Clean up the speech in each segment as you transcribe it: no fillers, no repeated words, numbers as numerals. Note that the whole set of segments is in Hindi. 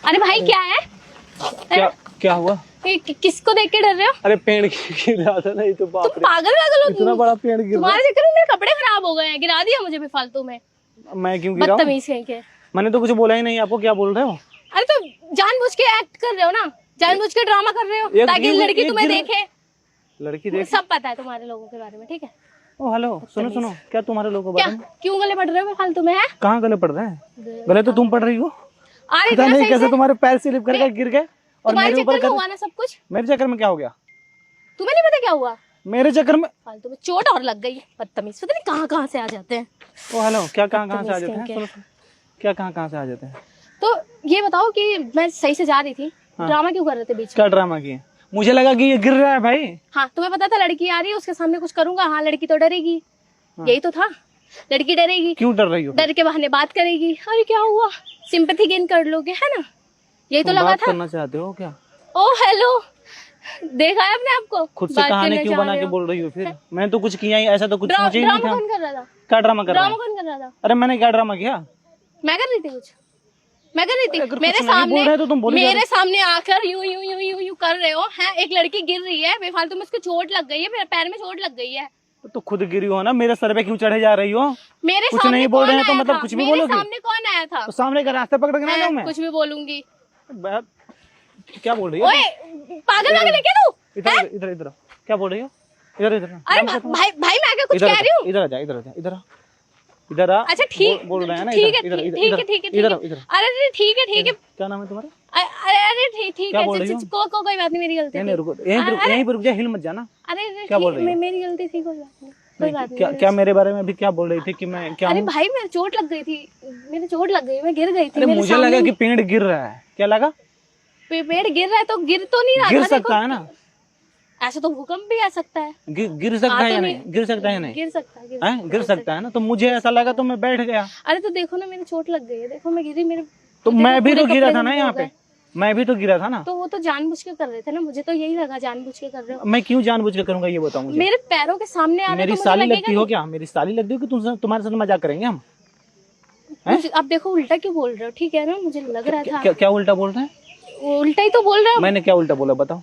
अरे भाई क्या है? क्या क्या हुआ? किसको देख के डर रहे हो? अरे पेड़ गिर रहा था ना, ये तो बाप रे, पागल पागल हो इतना बड़ा पेड़ गिर रहा। तुम्हारे चक्कर में मेरे कपड़े खराब हो गए हैं, गिरा दिया मुझे बेफालतू में। मैं क्यों गिरा? बदतमीज कहीं के। मैंने तो कुछ बोला ही नहीं आपको, क्या बोल रहे हो? अरे तो जानबूझ के एक्ट कर रहे हो ना, जानबूझ के ड्रामा कर रहे हो ताकि लड़की तुम्हें देखे। लड़की देख, सब पता है तुम्हारे लोगों के बारे में, ठीक है? ओ हेलो, सुनो सुनो, क्या तुम्हारे लोगों को क्या? पता है? क्यों गले पड़ रहे हो बेफालतू में? है कहाँ गले पड़ रहे हैं? गले तो तुम पड़ रही हो। अरे पता नहीं कैसे तुम्हारे पैर स्लिप करके गिर गए और तुम्हारे मेरे ऊपर चक्कर में हुआ ना सब कुछ। मेरे चक्कर में क्या हो गया? तुम्हें नहीं पता क्या हुआ? मेरे चक्कर में फालतू में चोट और लग गई। बदतमीज, पता नहीं कहाँ कहाँ से आ जाते हैं। ओ हेलो, क्या कहाँ से आ जाते हैं? सुनो सुनो, क्या कहाँ से आ जाते हैं? तो ये बताओ कि मैं सही से जा रही थी, ड्रामा क्यों कर रहे थे बीच में? क्या ड्रामा किए? मुझे लगा कि ये गिर रहा है भाई। हाँ, तुम्हें पता था लड़की आ रही है, उसके सामने कुछ करूंगा। हाँ, लड़की तो डरेगी। यही तो था, लड़की डरेगी। क्यों डर रही हो? डर के बहाने बात करेगी। अरे क्या हुआ, सिंपैथी गेन कर लोगे, है ना? यही तो लगा बात था। करना चाहते हो क्या? ओ हेलो, देखा है अपने आपको? खुद से कहानी क्यों बना के बोल रही हो फिर? मैंने तो कुछ किया ही, ऐसा तो कुछ सोचा ही नहीं ड्रामा था। कौन कर रहा था? क्या ड्रामा कर रहा ड्रामा है? कौन कर रहा था? अरे मैंने क्या ड्रामा किया? मैं कर रही थी कुछ, मैं कर रही थी। अगर मेरे कुछ नहीं सामने बोल रहे तो तुम बोली जा रही। मेरे सामने आकर यूं यूं यूं यूं यूं कर रहे हो हैं। एक लड़की गिर रही है बेफालतू में, उसको चोट लग गई है, मेरे पैर में चोट लग गई है। तो खुद गिरी हो ना, मेरे सर पे क्यों चढ़े जा रही हो? मेरे कुछ सामने नहीं बोल रहे हैं तो कौन मतलब आया कुछ था? भी मेरे बोलोगे? सामने कौन आया था? तो सामने का रास्ता पकड़ के ना जाऊं मैं? कुछ भी बोलूंगी। क्या बोल रही हो? ओए पागल पागल है क्या तू? इधर इधर इधर, क्या बोल रही हो? इधर इधर। अरे भाई भाई मैं क्या कुछ कह रही हूँ? इधर आ जा, इधर आ जा, इधर आ, इधर आ। अच्छा ठीक, बोल रहे हैं ना, ठीक है इधर ठीक इधर है ठीक है इधर इधर। अरे ठीक है ठीक है। क्या नाम है तुम्हारा? अरे अरे ठीक क्या है, बोल रही हो? कोई बात नहीं, मेरी गलती नहीं थी। रुको, यहीं पर रुक जा, हिल मत जाना। अरे क्या बोल रही हो? मेरी गलती थी, कोई बात नहीं, कोई बात क्या नहीं। क्या मेरे बारे में अभी क्या बोल रही थी कि मैं क्या अरे हूँ? भाई मेरे चोट लग गई थी, मेरे चोट लग गई, मैं गिर गई थी। अरे मुझे लगा कि पेड़ गिर रहा है। क्या लगा? पेड़ गिर रहा है तो गिर तो नहीं रहा गिर था, सकता है ना? ऐसे तो भूकंप भी आ सकता है। गिर सकता है या नहीं? गिर सकता है या नहीं? गिर सकता है, गिर सकता है ना? तो मुझे ऐसा लगा तो मैं बैठ गया। अरे तो देखो ना, मेरी चोट लग गई है, देखो मैं गिरी, मेरे तो मैं भी तो गिरा था ना यहाँ पे, मैं भी तो गिरा था ना। तो वो तो जानबूझ के कर रहे थे ना, मुझे तो यही लगा जानबूझ के कर रहे हो। मैं क्यों जानबूझ के करूंगा ये बताओ मुझे? मेरे पैरों के सामने आ रहे मेरी तो साली मुझे लगती हो क्या? मेरी साली लगती हो कि तुम तुम्हारे साथ मजाक करेंगे हम? अब देखो उल्टा क्यों बोल रहे हो? ठीक है ना, मुझे लग रहा था। क्या उल्टा बोल रहे हैं? उल्टा ही तो बोल रहे हो। मैंने क्या उल्टा बोला बताओ?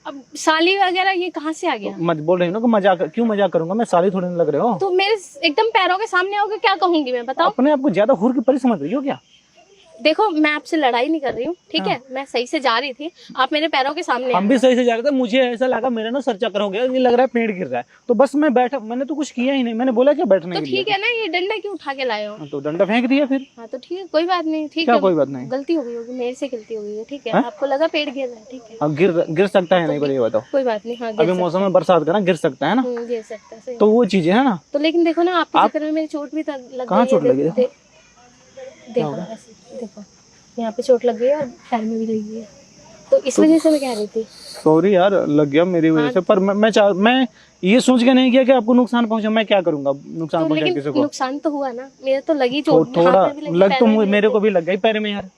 अब साली वगैरह ये कहाँ से आ गया? मत बोल रही हो ना कि मजाक, क्यों मजाक करूंगा मैं? साली थोड़ी ना लग रहे हो। तो मेरे एकदम पैरों के सामने आओगे, क्या कहूंगी मैं, बताओ? अपने आप को ज्यादा हुर की परी समझ रही हो क्या? देखो मैं आपसे लड़ाई नहीं कर रही हूँ, ठीक है? मैं सही से जा रही थी, आप मेरे पैरों के सामने हम भी सही से जा रहे थे, मुझे ऐसा लगा मेरा ना सर चक्कर हो गया, ये लग रहा है पेड़ गिर रहा है, तो बस मैं बैठा, मैंने तो कुछ किया ही नहीं। मैंने बोला क्या बैठने तो के लिए? ठीक है ना, ये डंडा क्यों उठा के लाए हो? तो डंडा फेंक दिया फिर। हाँ तो ठीक है, कोई बात नहीं, ठीक क्या है, कोई बात नहीं? गलती हो गई होगी, मेरे से गलती हो गई है, ठीक है? आपको लगा पेड़ गिर रहा है, ठीक है? अब गिर सकता है नहीं, पर ये बताओ। कोई बात नहीं, हाँ अभी मौसम में बरसात का ना, गिर सकता है ना, गिर सकता है, सही। तो वो चीजें है ना। तो लेकिन देखो ना, आपके चक्कर में मेरी चोट भी लग कहाँ चोट लगी? देखो देखो, यहाँ पे चोट लग गई है और पैर में भी लगी है, तो इस वजह से मैं कह रही थी। सॉरी यार, लग गया मेरी वजह से, पर मैं ये सोच के नहीं किया कि आपको नुकसान पहुंचा। मैं क्या करूंगा नुकसान तो पहुंचा लेकिन किसी को? नुकसान तो हुआ ना, मेरे तो लगी चोट, थोड़ा हाथ में भी लगी, लग पैर तो में भी मेरे को भी लग गई पैर में यार।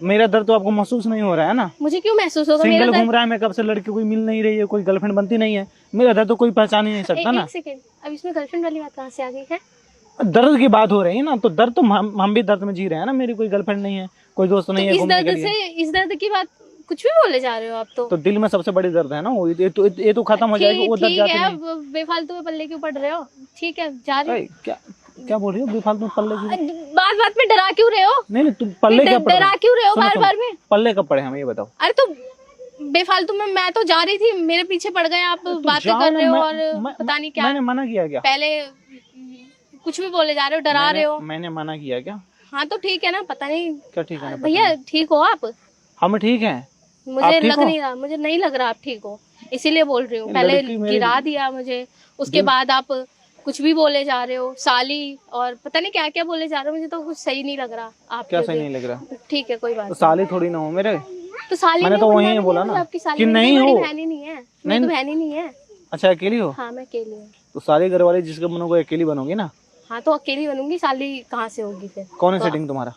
मेरा दर्द तो आपको महसूस नहीं हो रहा है ना? मुझे क्यों महसूस होगा? सिंगल घूम रहा है मैं कब से, लड़की कोई मिल नहीं रही है, कोई गर्लफ्रेंड बनती नहीं है, मेरा दर्द तो कोई पहचान ही नहीं सकता ना। एक सेकंड, अब इसमें गर्लफ्रेंड वाली बात कहाँ से आ गई है? दर्द की बात हो रही है ना, तो दर्द तो हम भी दर्द में जी रहे हैं ना। मेरी कोई गर्लफ्रेंड नहीं है, कोई दोस्त नहीं है घूमने के लिए। इस दर्द की बात कुछ भी बोले जा रहे हो आप तो दिल में सबसे बड़ी दर्द है ना वो, ये तो खत्म हो जाएगा, वो दर्द जाती नहीं। बेफालतू में पल्ले क्यों पड़ रहे हो? ठीक है, जा रही हूँ। क्या बोल रही हो? बेफालतू पल्ले की बात बात में डरा क्यों रहे हो? नहीं तुम पल्ले क्या डरा क्यों रहे हो बार बार में? पल्ले कब पड़े हमें ये बताओ? अरे तो बेफालतू में, मैं तो जा रही थी, मेरे पीछे पड़ गए आप, बातें कर रहे हो और पता नहीं क्या। मैंने मना किया क्या? पहले कुछ भी बोले जा रहे हो, डरा रहे हो। मैंने मना किया क्या? हाँ तो ठीक है ना, पता नहीं क्या ठीक है ना? भैया ठीक हो आप? हम ठीक हैं। मुझे लग नहीं रहा, मुझे नहीं लग रहा आप ठीक हो, इसीलिए बोल रही हूँ। पहले गिरा दिया मुझे, उसके बाद आप कुछ भी बोले जा रहे हो, साली और पता नहीं क्या क्या बोले जा रहे हो, मुझे तो कुछ सही नहीं लग रहा। आप क्या सही नहीं लग रहा? ठीक है, कोई बात तो साली थोड़ी ना हो मेरे। तो साली मैंने तो वही बोला ना कि नहीं हो, बहन ही नहीं है, मेरी तो बहन ही नहीं है। अच्छा अकेली हो? हाँ मैं अकेली हूँ। तो सारी घर वाली जिसके बनोगे अकेली बनोगी ना? हाँ तो अकेली बनूंगी, साली कहाँ से होगी फिर? कौन है सेटिंग तुम्हारा?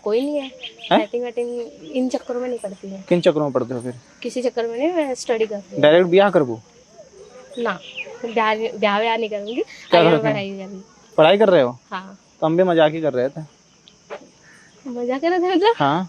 कोई नहीं है, सेटिंग वेटिंग इन चक्करों में नहीं पड़ती है। किन चक्करों में पड़ते हो फिर? किसी चक्कर में नहीं, मैं स्टडी कर रही हूँ। डायरेक्ट ब्याह करबो ना, ब्याह नहीं करूंगी, पढ़ाई कर रहे हो? हाँ। तो हम भी मजाक ही कर रहे थे। मजाक कर रहे थे मतलब? हाँ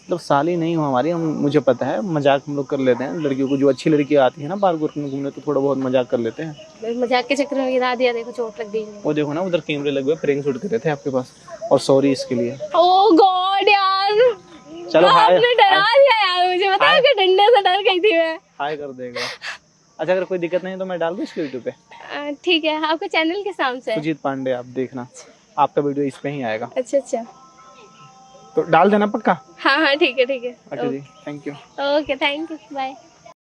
मतलब साली नहीं हो हमारी, हम मुझे पता है, मजाक हम लोग कर लेते हैं लड़कियों को, जो अच्छी लड़की आती है ना पार्क में घूमने तो थोड़ा बहुत मजाक कर लेते हैं। मजाक के चक्कर में गिरा दिया, देखो चोट लग गई। वो देखो ना उधर कैमरे लगे हुए, प्रैंक शूट कर रहे थे आपके पास, और सॉरी इसके लिए। ओह गॉड यार, चलो हाय, आपने डरा दिया यार मुझे, बताओ कि डंडे से डर गई थी मैं। हाय कर देगा। अच्छा अगर कोई दिक्कत नहीं तो मैं डाल दूँ इसको यूट्यूब पे? ठीक है, आपका चैनल किस नाम से है? सुजीत पांडे, आप देखना आपका वीडियो इस पे ही आएगा। अच्छा अच्छा, तो डाल देना पक्का। हाँ हाँ ठीक है ठीक है। अच्छा जी, thank you. Okay thank you, bye.